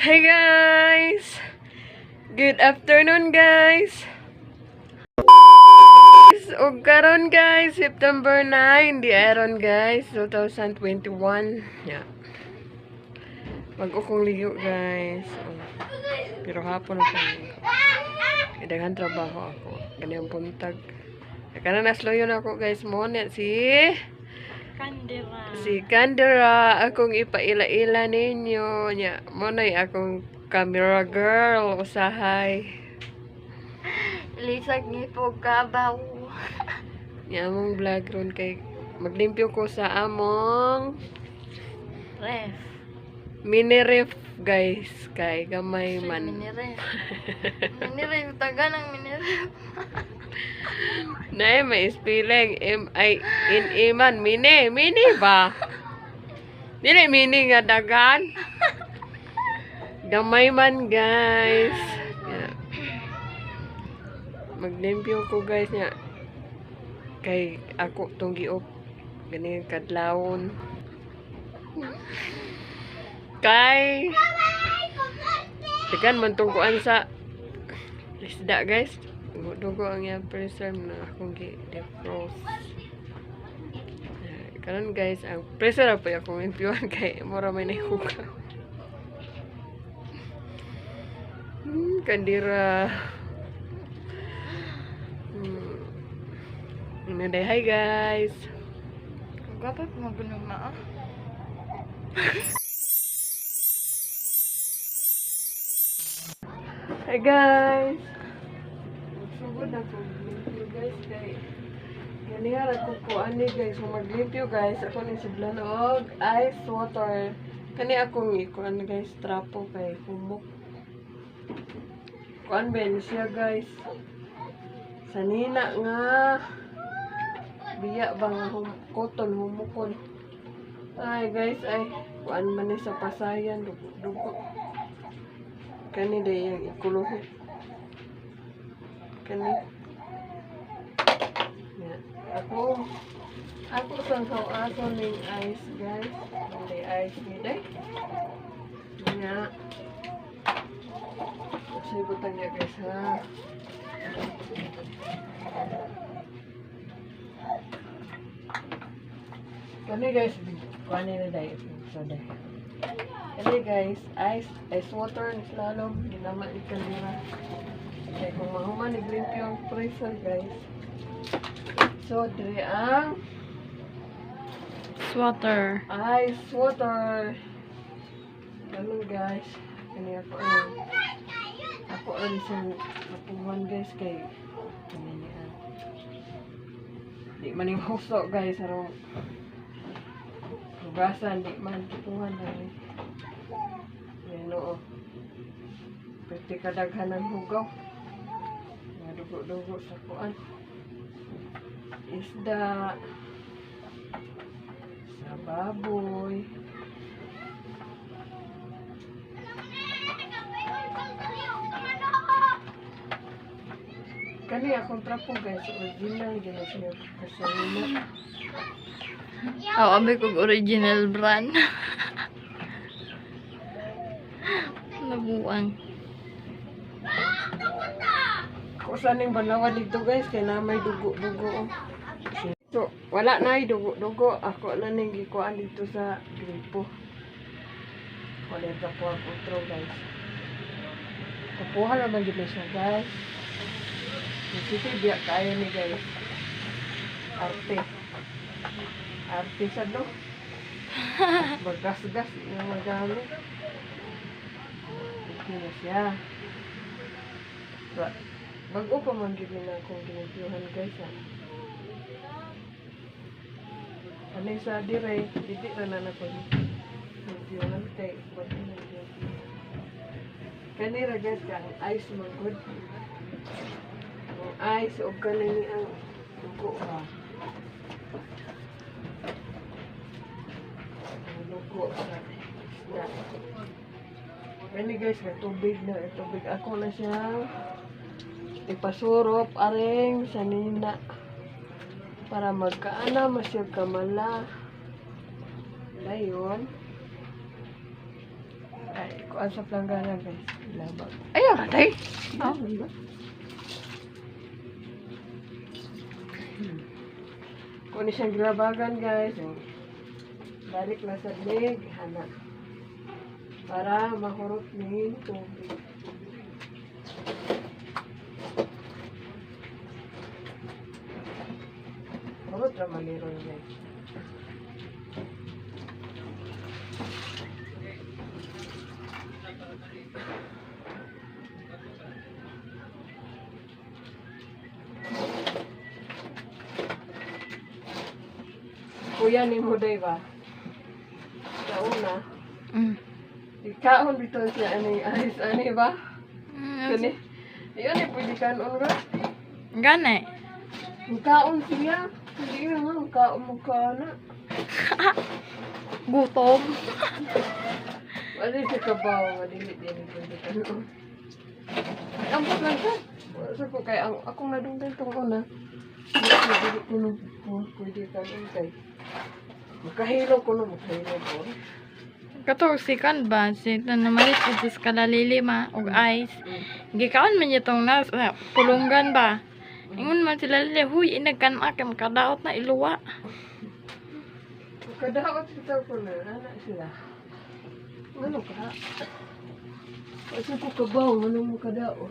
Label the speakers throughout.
Speaker 1: Hi guys! Good afternoon guys! O karon guys, September 9, di aron guys, 2021. Yeah. Mag-ukong ligo guys. Pero hapon ako ligo. Daghan trabaho ako. Ganyan buntag. Kana nasloyon ako guys mo si Kandera akong ipaila-ila ninyo nya mo nay akong camera girl usahay
Speaker 2: Lisag ni po kabaw.
Speaker 1: nya among vlog ron kay maglimpyo ko sa among
Speaker 2: Ref.
Speaker 1: mini ref guys kay gamay man
Speaker 2: Mini ref. Mini ref. Taga ng mini ref.
Speaker 1: Naay may spelling M-I-N-E man mini ba dili mini nga dagan gamay man guys yeah. Maglimpyo ko guys nya kay ako tong giop gani kadlawon kay tekan man tong kuan sa isda guys dugo ang yang preserve na akong gi-defrost karon guys ang preserve pa akong impyuan kay mura may nahuka kandira hi guys.
Speaker 2: Gapay pa magunog na
Speaker 1: Hi guys. Magsugod na ko limpyo guys kay ganyan ako ko ani guys kung maglimpyo guys ako ni sudlan og ice water kani akong ikuan guys trapo kay humok kuan ben siya guys sanina nga biya bang cotton humukon ay guys ay kuan man ni sa pasayan dugo kani day yung ikuluhi kani yeah. ako sang aso ning ice guys may ice ni day nga kasi butang niya guys ha kani guys kuan na day soda kani guys ice water ni slalom ginama ni kanira kaya kung mahuman naglimpyo ang freezer guys so dire ang
Speaker 2: Swatter.
Speaker 1: ice water ganun guys kani ako ang isang kapuhan guys kay kaninian di man yung huso guys arong hugasan di man kapuhan na yan oo pwede kadaghan ng hugaw dugo-dugo sa kuan isda sa baboy kani akong trapo guys original gina siya kasalina
Speaker 2: Abi kong original brand. Nabuang.
Speaker 1: kung saan yung banawan dito guys kaya na may dugo-dugo so wala na yung dugo-dugo ako na nang gikuan dito sa gripo wala ka po ang outro guys kapuhan naman dito siya guys kasi biyak kaya ni guys arte sa do bagas-gas yung magamit okay na siya but bago pa man gini na akong ginimpyuhan guys ha ano sa dire didi na na ko ginimpyuhan kay kanira guys kang ice man good ice o kanini ang dugo ha dugo sa isda kani guys na tubig ako na siya ipasurop aring sanina para magkaana masyag kamala dayon ay kuan sa planggana guys. Ilabag. Ayaw na day. Oh. Kung siyang gilabagan guys. Balik na sa leg. Hana. Para mahurot ni tubig. Hurot naman meron guys. Kuya ni mo day ba? Kauna. Kaon bitaw siya ani alis ani ba? Kani. Iyon ay pwede kanon ra.
Speaker 2: Gane.
Speaker 1: Kaon siya. Hindi naman kaon mo kana.
Speaker 2: Gutom.
Speaker 1: Wala siya kabaw, madili din pwede kanon. Ang lang ka. Sa ko kay ang akong nadunggan tong una. Hindi ko no pwede kanon kay. Makahilo ko no, makahilo ko.
Speaker 2: Katusikan ba? Sita naman ito sa kalalili ma. Og ice. Gikaon man itong nasa pulunggan ba? Ingon man sila lili. Huy, inagkan akam kadaot na iluwa.
Speaker 1: Kadaot sila ko na. Ano sila? Ano ka? Kasi ko kabaw. Ano mo kadaot?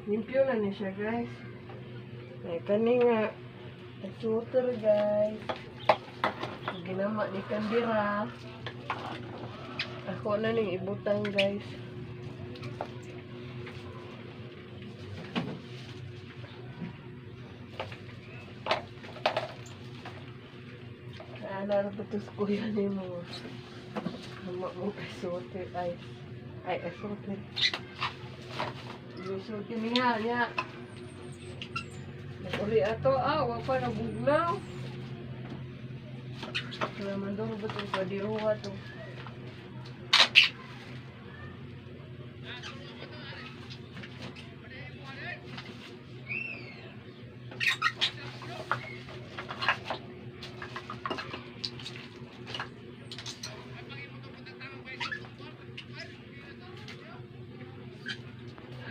Speaker 1: Limpyo na niya siya guys. Ay kani nga shooter guys. Ginama ni Kandira. Ako na ning ibutang guys. Ano betul kuya ni mo. Mo kay shooter ay shooter. So, kiniha niya. Uli ato, wala pa nabugnaw. Kaya mandong ba ito sa diruwa ito?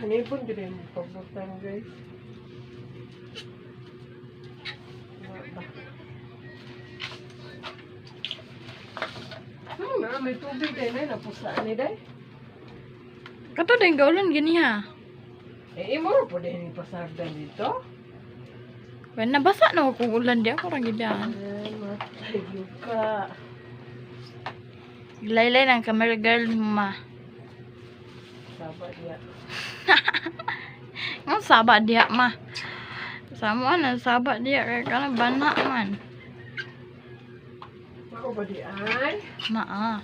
Speaker 1: Hanipon din yung pagbutang guys. May tubig din na napusaan ni day.
Speaker 2: Kato din gaulan gini ha.
Speaker 1: Imo po din ipasagdan dito.
Speaker 2: Well, nabasa na ako kung ulan di ako ragidaan.
Speaker 1: Matay ka.
Speaker 2: Laylay ng camera girl ma.
Speaker 1: Saba dia.
Speaker 2: Nga saba dia ma. Sama na saba dia kaya ka na bana man.
Speaker 1: Ako ba di ay?
Speaker 2: Maa.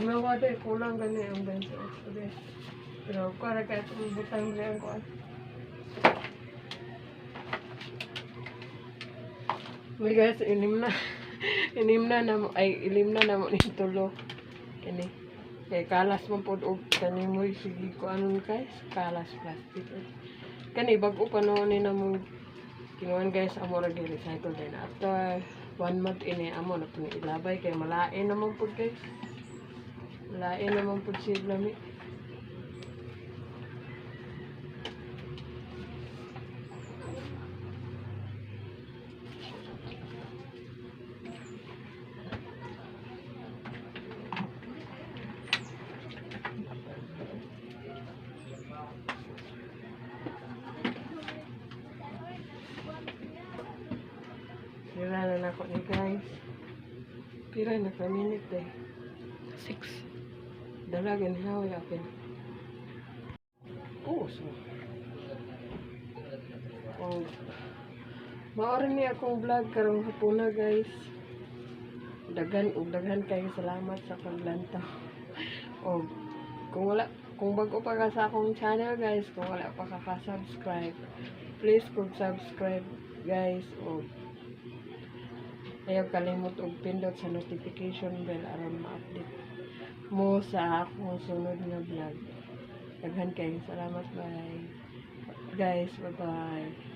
Speaker 1: Nawa day kulang gani ang bensin. Pero para kaya itong butang diyan ko. May guys, ilim na mo ni tulo. Kani. Kay kalas man pod og kani mo sige ko anon guys, kalas plastic. Kani bag-o pa no ni namo kinuan guys amo ra gyud recycle din after 1 month ini amo na pud ilabay kay malain naman pod guys. Lain naman po si Lami. Sira na ako ni guys. Pira na ka minute eh.
Speaker 2: 6.
Speaker 1: Dalagan haway akin. Oh, so. Oh. Maori ni akong vlog karong hapuna guys. Daghan kayo salamat sa paglantaw. Oh, kung bago pa ka sa akong channel guys, kung wala pa ka-subscribe, please kung subscribe guys. Oh, ayaw kalimot og pindot sa notification bell aron ma-update mo sa akong sunod na vlog. Daghan kayo salamat, bye guys, bye bye.